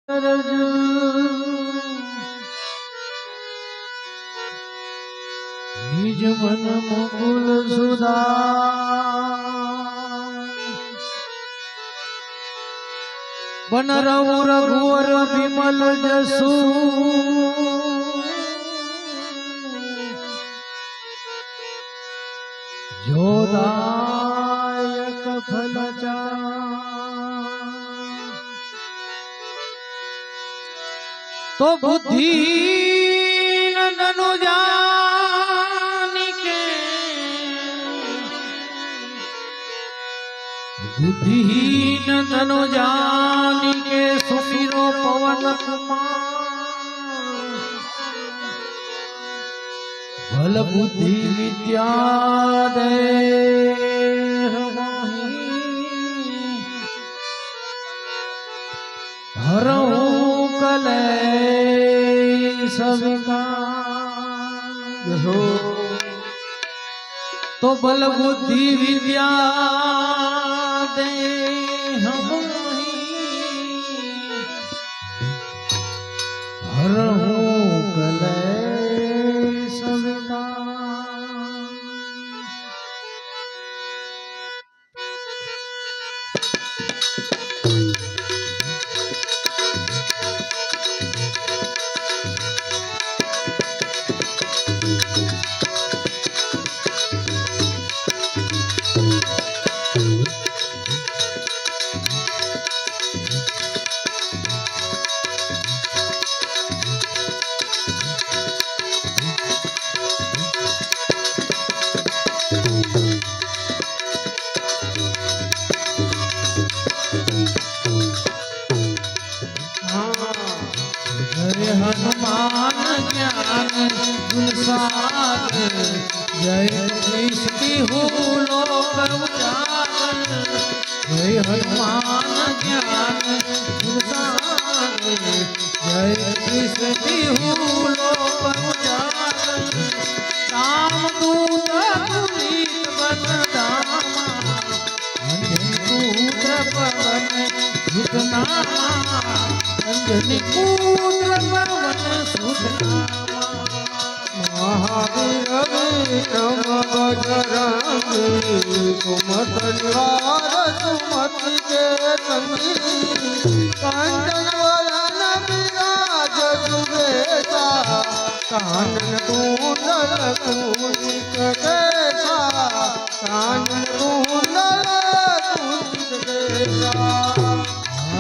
નિજ મન મુકુલ સુધા બન રઘુ રઘુવર વિમલ જસુ જોદાયક ફલ તો બુદ્ધિ નંદનો જાની કે બુદ્ધિહીન નંદનો જાની કે સુમીરો પવન કુમાર ભલ બુદ્ધિ વિદ્યા દે હરઉ કલે સવિકાર તો બલ બુદ્ધિ વિદ્યા દે હરઉ કલે हनुमान ज्ञान गुणसागर जय कृष्ण हो लोक उजागर जय हनुमान ज्ञान गुणसागर जय कृष्ण हो लोक उजागर राम दूत पुनीत बन दामा पुत्र पवन सुतनामा अंजनी पुत्र पवन सुतनामा महावीर विक्रम बजरंगी सुमत निवार सुमति के संगी कंचन वलन विराज सुबेसा कानन कुंडल कुंचित केसा कानन कुंडल कुंचित केसा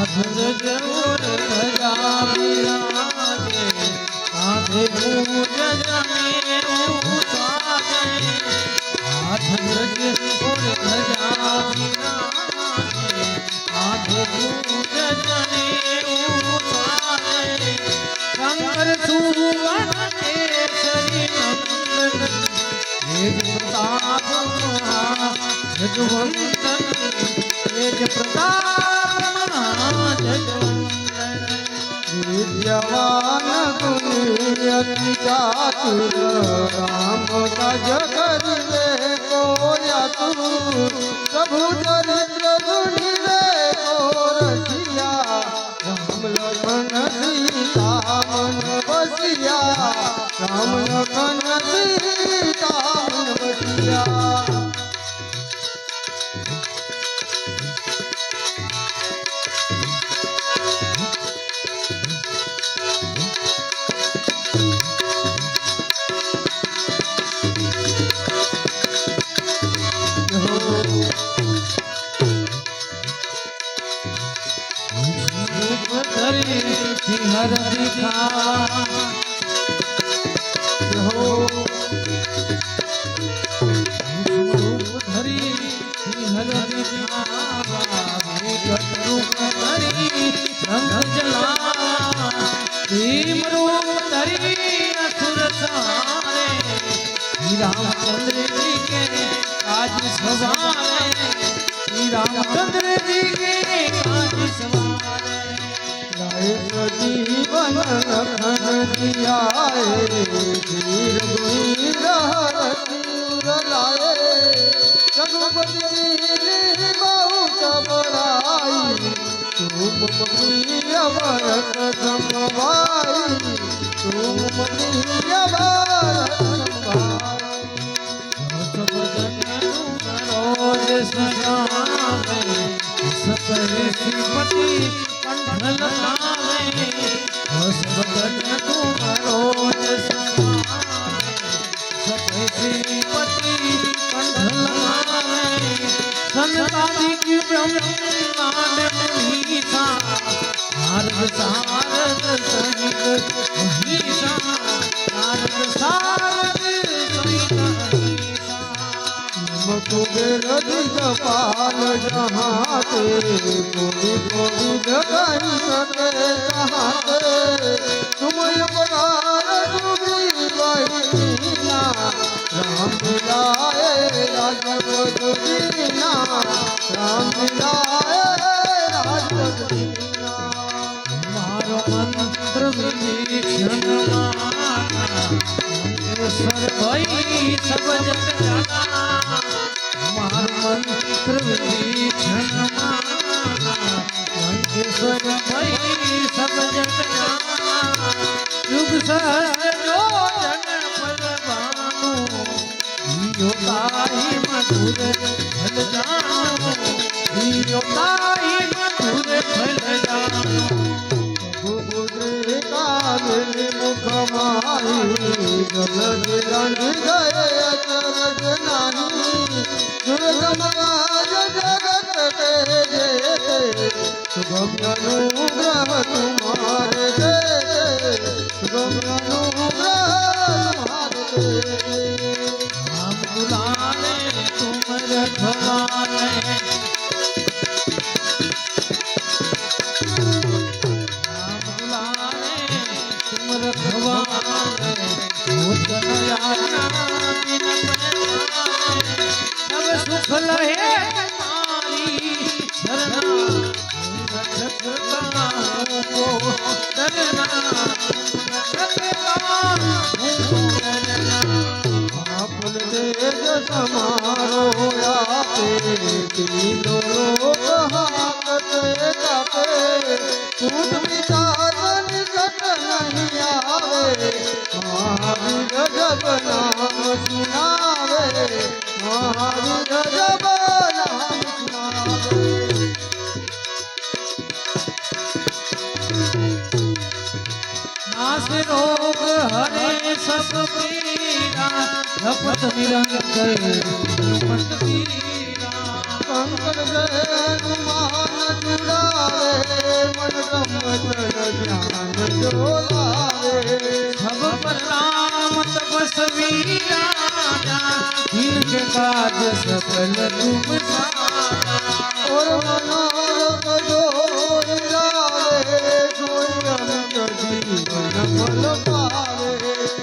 आधुर जोर ध्वजा विराजे कांधे मूज जने उतारे आधुर जोर ध्वजा विराजे कांधे मूज जने उतारे शंकर सुवन केसरी नंदन तेज प्रताप जगवंदन तेज प्रताप विद्यवान गुणी अति चातुर राम काज करिवे को यातुर प्रभु चरित्र सुनिवे को रसिया राम लखन सीता मन बसिया राम लखन सीता मन बसिया हर दिखा हो धरी हर दिखा रूप धरी रंग जला भीम रूप धरी असुर सहारे रामचंद्र जी के काज सवारे रामचंद्र जी के काज सवारे जीवन लखन दियाए धीर गुहीर हर लाए रघुपति बहुत बड़ाई तू प्रिय भरत समभाई तुम प्रिय भरत रोज सजावे सपने श्रीमती कंठ लगावे भगन तुम रोज सपने श्रीमती कंठ लगावे संतादि की ब्रह्मांड मुनीसा नारद सारद सहित महीसा नारद सारद सहित कुबेर दिगपाल जहाँ ते कोई गोविंद कहीं सके कहाँ ते तुम उपकार डूबी बहीना राम मिलाए राजपद दीना राम मिलाए राजपद दीना मारो मंत्र विभीषण सर भई सब जग जाना मार मंत्र विभीषण मंगेश्वर भई सब जग जाना युग सहस्र योजन पद भानु हियो ताहि मधुर फल जानो हियो ताहि मधुर फल जानो मुख माही जलद रंग गए अचरज नाही दुर्गम राज जगत तेरे शुभम अनुग्रह तुम्हारे दे शुभम अनुग्रह तुम्हारे हम बुलाने तुम रखवाले सब सुख लहे तुम्हारी शरणा रक्षता को डरना आपन तेज समारो आपे तीनों लोग हाकते कापे कूट विचार निकट नहीं आवे महावीर जब नाम सुनावे महावीर जब नाम सुनावे नाश रोग हरे सब पीरा जपत निरंतर हनुमत पीरा कंकड़ जैन मान जुड़ावे मन ब्रह्मचर्य ज्ञान जोलावे सब पर राम तपस्वी राजा जिनके काज सफल तुम सारा और मनोरथ जो लावे सोई अमित जीवन फल पावे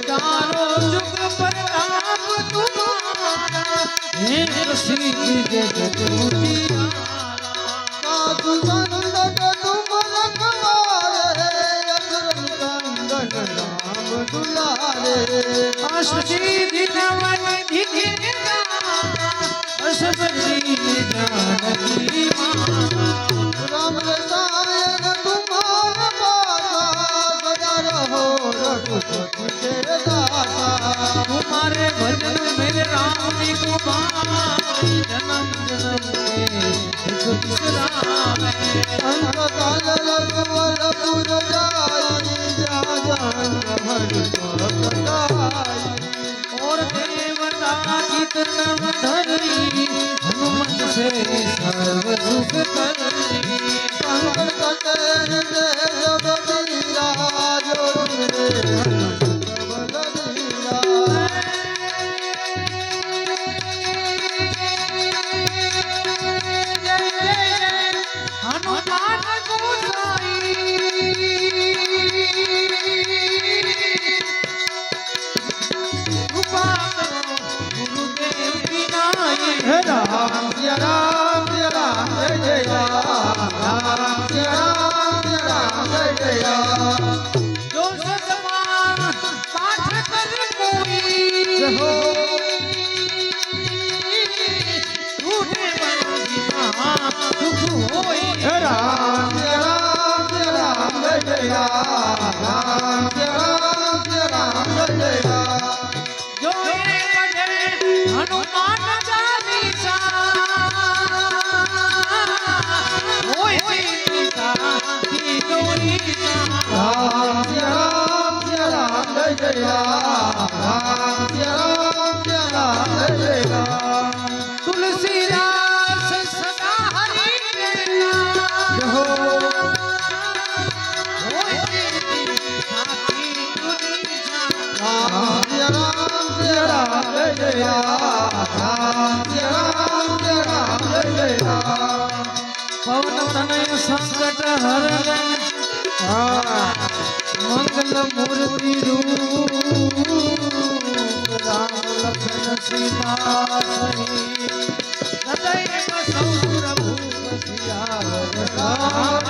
चारों जुग प्रताप तुम्हारा हे प्रसिद्ध जगत उजियारा साधु संत तुम रखवारे असुर कंदन राम दुलारे अष्टसिद्धि नवन निधि असबरी जानकी राम रसायन तुम्हारा पासा सदा रहो रघुपति के दासा तुम्हारे भजन मेरे राम कुमार जन्म जन्म के सुख विश्राम अंत काल रघुवर पुर जाई जा जान भटकाई और देवता कितन धरी हनुमत से सर्व सुख करी संकट कटन देव बबीरा जो मेरे हनुमत बलबीरा हनुमान गोसाई गुरुदेव की नाई राम जय जय राम राम जय રામ જય રામ જય રામ જય રામ જો એ પઢે હનુમાન ચાલીસા હોય સીતા કી ગૌરીસા રામ જય રામ જય રામ જય રામ રામ જય રામ જય રામ જય રામ तुलसीदास सदा हरि के नाम हो होय तेरी साथी गुरीसा राम जय राम जय राम जय राम जय राम जय राम जय राम पवन तनय संकट हरण मंगल मूर्ति रूप राम लखन सीता सही हृदय बसौ प्रभु सियावर राम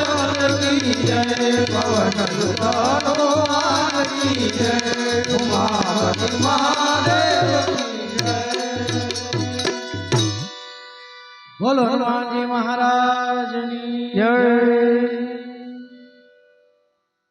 की जय पवन सुतारो की जय उमापति महादेव की जय बोलो हनुमान जी महाराज की जय